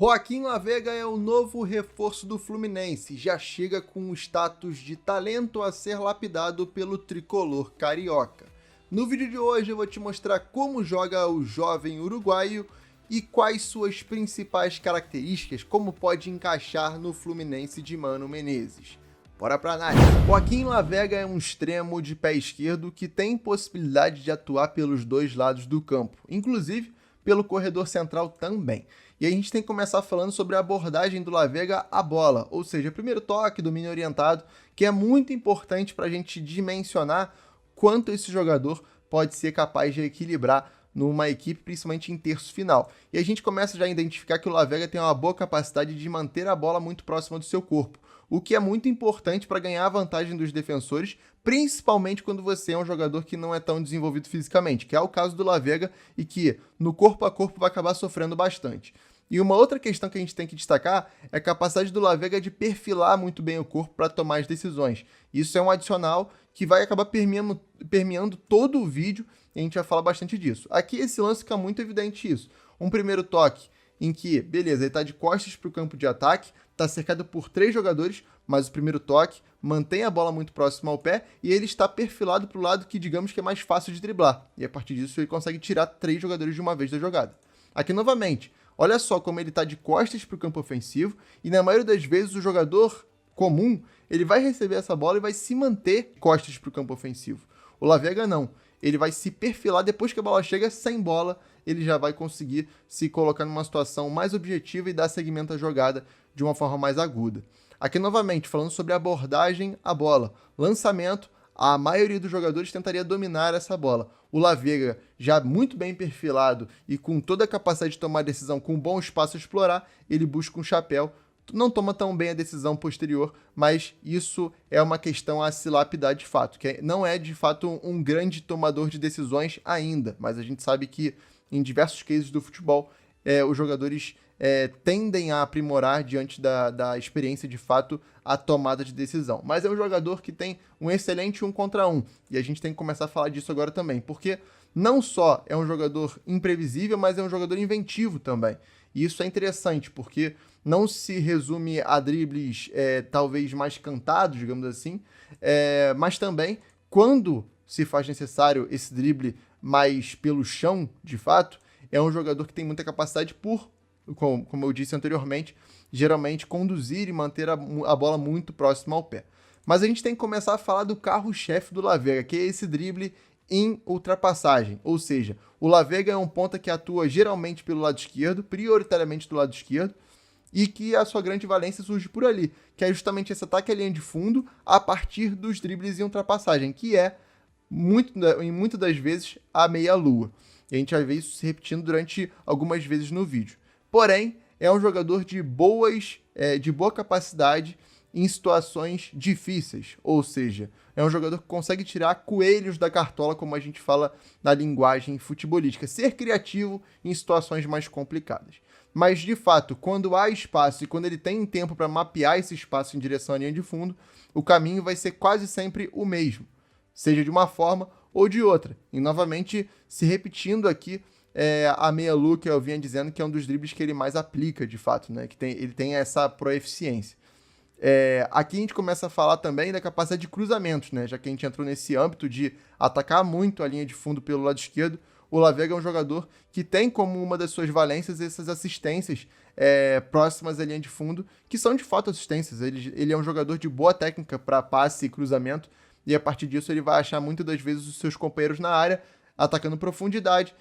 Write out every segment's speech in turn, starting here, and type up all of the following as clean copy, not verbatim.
Joaquim Lavega é o novo reforço do Fluminense, já chega com o status de talento a ser lapidado pelo tricolor carioca. No vídeo de hoje eu vou te mostrar como joga o jovem uruguaio e quais suas principais características, como pode encaixar no Fluminense de Mano Menezes. Bora pra análise. Joaquim Lavega é um extremo de pé esquerdo que tem possibilidade de atuar pelos dois lados do campo, inclusive pelo corredor central também. E a gente tem que começar falando sobre a abordagem do Lavega à bola, ou seja, primeiro toque, domínio orientado, que é muito importante para a gente dimensionar quanto esse jogador pode ser capaz de equilibrar numa equipe, principalmente em terço final. E a gente começa já a identificar que o Lavega tem uma boa capacidade de manter a bola muito próxima do seu corpo, o que é muito importante para ganhar a vantagem dos defensores, principalmente quando você é um jogador que não é tão desenvolvido fisicamente, que é o caso do Lavega e que no corpo a corpo vai acabar sofrendo bastante. E uma outra questão que a gente tem que destacar é a capacidade do Lavega de perfilar muito bem o corpo para tomar as decisões. Isso é um adicional que vai acabar permeando todo o vídeo e a gente vai falar bastante disso. Aqui esse lance fica muito evidente isso. Um primeiro toque em que, beleza, ele está de costas para o campo de ataque, está cercado por 3 jogadores, mas o primeiro toque mantém a bola muito próxima ao pé e ele está perfilado para o lado que, digamos, que é mais fácil de driblar. E a partir disso ele consegue tirar 3 jogadores de uma vez da jogada. Aqui novamente, olha só como ele está de costas para o campo ofensivo e na maioria das vezes o jogador comum ele vai receber essa bola e vai se manter costas para o campo ofensivo. O Lavega não. Ele vai se perfilar depois que a bola chega sem bola, ele já vai conseguir se colocar numa situação mais objetiva e dar seguimento à jogada de uma forma mais aguda. Aqui novamente, falando sobre abordagem à bola. Lançamento, a maioria dos jogadores tentaria dominar essa bola. O Lavega, já muito bem perfilado e com toda a capacidade de tomar decisão, com um bom espaço a explorar, ele busca um chapéu. Não toma tão bem a decisão posterior, mas isso é uma questão a se lapidar de fato, que não é de fato um grande tomador de decisões ainda, mas a gente sabe que em diversos cases do futebol, os jogadores tendem a aprimorar diante da experiência de fato a tomada de decisão. Mas é um jogador que tem um excelente 1 contra 1, e a gente tem que começar a falar disso agora também, porque não só é um jogador imprevisível, mas é um jogador inventivo também. E isso é interessante, porque não se resume a dribles talvez mais cantados, digamos assim, mas também, quando se faz necessário esse drible mais pelo chão, de fato, é um jogador que tem muita capacidade como eu disse anteriormente, geralmente conduzir e manter a bola muito próxima ao pé. Mas a gente tem que começar a falar do carro-chefe do Lavega, que é esse drible em ultrapassagem, ou seja, o Lavega é um ponta que atua geralmente pelo lado esquerdo, prioritariamente do lado esquerdo, e que a sua grande valência surge por ali, que é justamente esse ataque à linha de fundo a partir dos dribles em ultrapassagem, que é, em muitas das vezes, a meia-lua. E a gente vai ver isso se repetindo durante algumas vezes no vídeo. Porém, é um jogador de boa capacidade em situações difíceis, ou seja, é um jogador que consegue tirar coelhos da cartola, como a gente fala na linguagem futebolística, ser criativo em situações mais complicadas. Mas, de fato, quando há espaço e quando ele tem tempo para mapear esse espaço em direção à linha de fundo, o caminho vai ser quase sempre o mesmo, seja de uma forma ou de outra. E, novamente, se repetindo aqui, a meia-lua que eu vinha dizendo que é um dos dribles que ele mais aplica, de fato, né? Ele tem essa proeficiência. Aqui a gente começa a falar também da capacidade de cruzamentos, né? Já que a gente entrou nesse âmbito de atacar muito a linha de fundo pelo lado esquerdo, o Lavega é um jogador que tem como uma das suas valências essas assistências próximas à linha de fundo, que são de fato assistências. Ele é um jogador de boa técnica para passe e cruzamento, e a partir disso ele vai achar muitas das vezes os seus companheiros na área, atacando profundidade,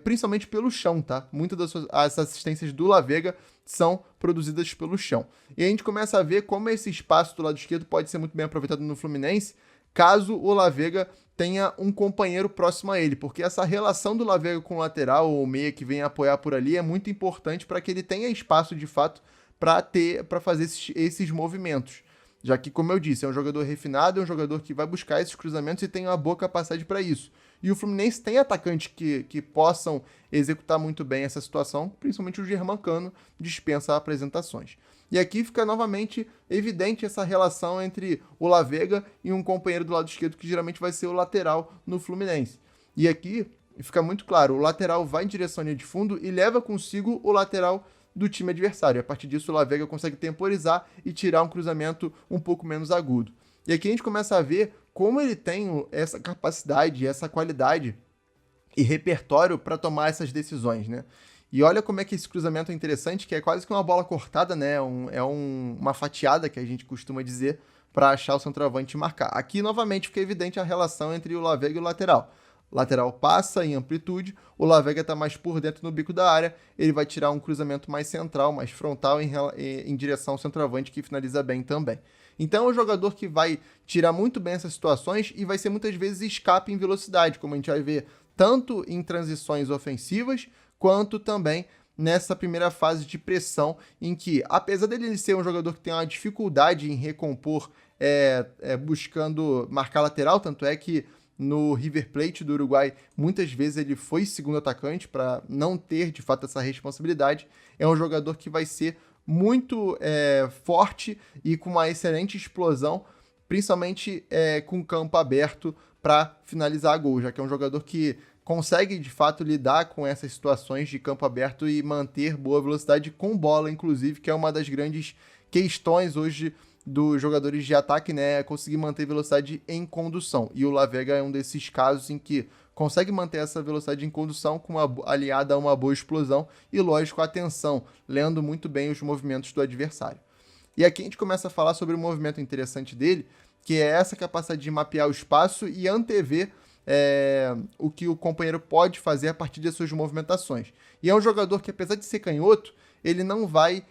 principalmente pelo chão, tá? Muitas das assistências do Lavega são produzidas pelo chão. E a gente começa a ver como esse espaço do lado esquerdo pode ser muito bem aproveitado no Fluminense, caso o Lavega tenha um companheiro próximo a ele, porque essa relação do Lavega com o lateral ou o meia que vem apoiar por ali é muito importante para que ele tenha espaço de fato para fazer esses movimentos. Já que, como eu disse, é um jogador refinado, é um jogador que vai buscar esses cruzamentos e tem uma boa capacidade para isso. E o Fluminense tem atacantes que possam executar muito bem essa situação, principalmente o Germancano dispensa apresentações. E aqui fica novamente evidente essa relação entre o Lavega e um companheiro do lado esquerdo, que geralmente vai ser o lateral no Fluminense. E aqui fica muito claro, o lateral vai em direção à linha de fundo e leva consigo o lateral do time adversário. A partir disso, o La Vega consegue temporizar e tirar um cruzamento um pouco menos agudo. E aqui a gente começa a ver como ele tem essa capacidade, essa qualidade e repertório para tomar essas decisões, né? E olha como é que esse cruzamento é interessante, que é quase que uma bola cortada, né? Uma fatiada, que a gente costuma dizer, para achar o centroavante e marcar. Aqui, novamente, fica evidente a relação entre o La Vega e o lateral. O lateral passa em amplitude, o La Vega está mais por dentro no bico da área, ele vai tirar um cruzamento mais central, mais frontal em direção ao centroavante, que finaliza bem também. Então é um jogador que vai tirar muito bem essas situações e vai ser muitas vezes escape em velocidade, como a gente vai ver tanto em transições ofensivas, quanto também nessa primeira fase de pressão, em que, apesar dele ser um jogador que tem uma dificuldade em recompor buscando marcar lateral, tanto é que no River Plate do Uruguai, muitas vezes ele foi segundo atacante para não ter, de fato, essa responsabilidade. É um jogador que vai ser muito forte e com uma excelente explosão, principalmente com campo aberto para finalizar a gol, já que é um jogador que consegue, de fato, lidar com essas situações de campo aberto e manter boa velocidade com bola, inclusive, que é uma das grandes questões hoje dos jogadores de ataque, né? Conseguir manter velocidade em condução. E o La Vega é um desses casos em que consegue manter essa velocidade em condução aliada a uma boa explosão e, lógico, atenção, lendo muito bem os movimentos do adversário. E aqui a gente começa a falar sobre um movimento interessante dele, que é essa capacidade de mapear o espaço e antever o que o companheiro pode fazer a partir das suas movimentações. E é um jogador que, apesar de ser canhoto, ele não vai,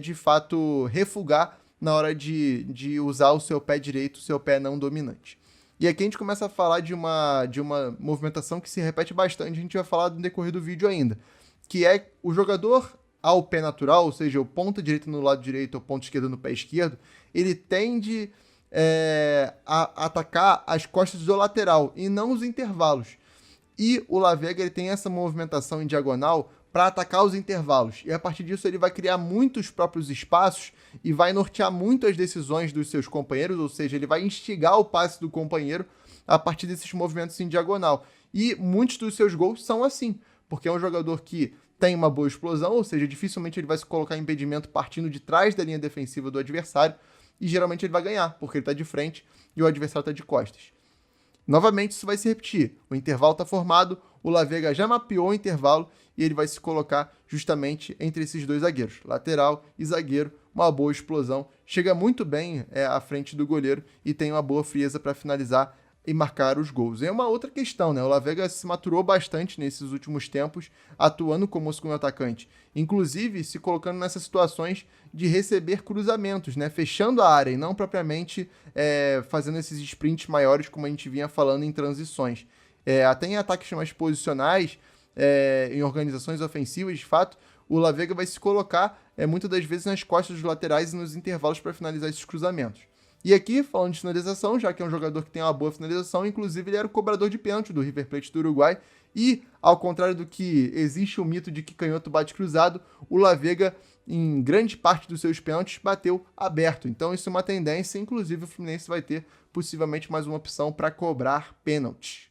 de fato, refugar na hora de usar o seu pé direito, o seu pé não dominante. E aqui a gente começa a falar de uma movimentação que se repete bastante, a gente vai falar no decorrer do vídeo ainda, que é o jogador ao pé natural, ou seja, o ponta direita no lado direito ou ponta esquerda no pé esquerdo, ele tende a atacar as costas do lateral e não os intervalos. E o La Vega ele tem essa movimentação em diagonal para atacar os intervalos. E a partir disso ele vai criar muitos próprios espaços e vai nortear muito as decisões dos seus companheiros, ou seja, ele vai instigar o passe do companheiro a partir desses movimentos em diagonal. E muitos dos seus gols são assim, porque é um jogador que tem uma boa explosão, ou seja, dificilmente ele vai se colocar em impedimento partindo de trás da linha defensiva do adversário, e geralmente ele vai ganhar, porque ele está de frente e o adversário está de costas. Novamente, isso vai se repetir. O intervalo está formado, o La Vega já mapeou o intervalo e ele vai se colocar justamente entre esses dois zagueiros, lateral e zagueiro, uma boa explosão, chega muito bem à frente do goleiro e tem uma boa frieza para finalizar e marcar os gols. É uma outra questão, né? O La Vega se maturou bastante nesses últimos tempos, atuando como segundo atacante, inclusive se colocando nessas situações de receber cruzamentos, né? Fechando a área e não propriamente fazendo esses sprints maiores como a gente vinha falando em transições. Até em ataques mais posicionais, em organizações ofensivas, de fato, o La Vega vai se colocar muitas das vezes nas costas dos laterais e nos intervalos para finalizar esses cruzamentos. E aqui, falando de finalização, já que é um jogador que tem uma boa finalização, inclusive ele era o cobrador de pênalti do River Plate do Uruguai, e, ao contrário do que existe o mito de que canhoto bate cruzado, o La Vega, em grande parte dos seus pênaltis, bateu aberto. Então isso é uma tendência, inclusive o Fluminense vai ter possivelmente mais uma opção para cobrar pênalti.